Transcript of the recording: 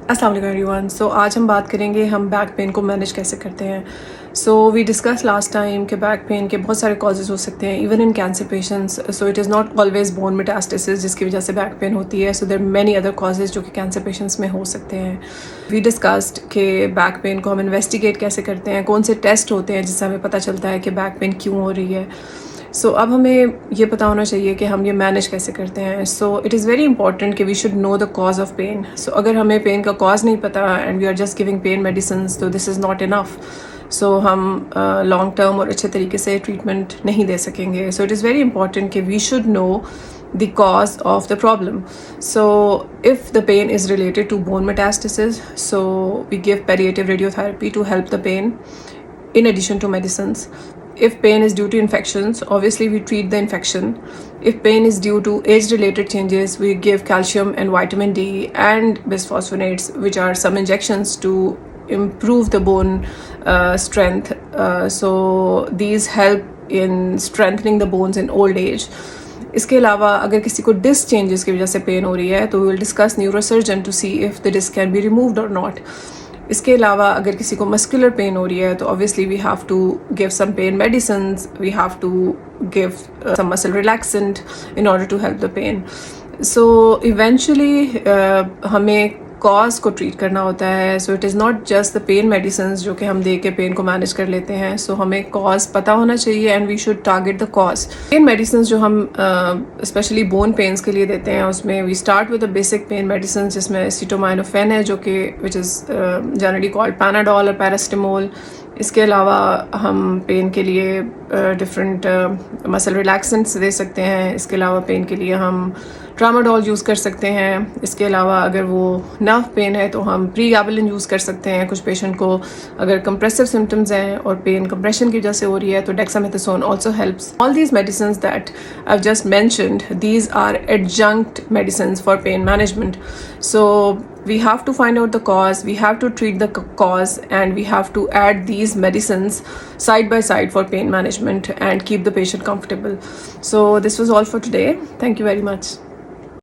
अस्सलाम वालेकुम एवरीवन। सो आज हम बात करेंगे हम बैक पेन को मैनेज कैसे करते हैं। So we discuss last time कि बैक पेन के बहुत सारे कॉजेज़ हो सकते हैं even in cancer patients. So it is not always bone metastasis जिसकी वजह से बैक पेन होती है। So there many other causes जो कि कैंसर पेशेंट्स में हो सकते हैं। वी डिस्कस्ड कि बैक पेन को हम इन्वेस्टिगेट कैसे करते हैं, कौन से टेस्ट होते हैं जिससे हमें पता चलता है कि बैक पेन क्यों हो रही है। सो अब हमें ये पता होना चाहिए कि हम ये मैनेज कैसे करते हैं। So it is very important कि we should know the cause of pain. So अगर हमें पेन का कॉज नहीं पता and we are just giving pain medicine, तो this is not enough. So हम लॉन्ग टर्म और अच्छे तरीके से ट्रीटमेंट नहीं दे सकेंगे। So it is very important कि we should know the cause of the problem. So if the pain is related to bone metastasis, so we give palliative radiotherapy to help the pain in addition to medicines. If pain is due to infections, obviously we treat the infection. If pain is due to age-related changes, we give calcium and vitamin D and bisphosphonates, which are some injections to improve the bone strength. So these help in strengthening the bones in old age. इसके अलावा अगर किसी को disc changes की वजह से pen हो रही है तो we will discuss neurosurgeon to see if the disc can be removed और नॉट। इसके अलावा अगर किसी को मस्कुलर पेन हो रही है तो obviously we have to give some pain medicines, we have to give some muscle relaxant in order to help the pain. So eventually हमें कॉज को ट्रीट करना होता है। So it is not just the pain medicine जो कि हम दे के pen को मैनेज कर लेते हैं। सो हमें कॉज पता होना चाहिए and we should target the cause. Pain medicine जो हम स्पेशली बोन पेन्स के लिए देते हैं उसमें we start with the basic pain medicine जिसमें एसिटामिनोफेन है जो कि which is generally called Panadol और पैरास्टामोल। इसके अलावा हम पेन के लिए डिफरेंट मसल रिलैक्सेंट्स दे सकते हैं। इसके अलावा पेन के लिए हम ट्रामाडोल यूज़ कर सकते हैं। इसके अलावा अगर वो नर्व पेन है तो हम प्रीगाबलिन यूज़ कर सकते हैं। कुछ पेशेंट को अगर कंप्रेसिव सिम्टम्स हैं और पेन कंप्रेशन की वजह से हो रही है तो dexamethasone also helps. All these medicines that I just mentioned, these are adjunct medicines for pain management. So we have to find out the cause, we have to treat the cause, and we have to add these medicines side by side for pain management and keep the patient comfortable. So this was all for today. Thank you very much.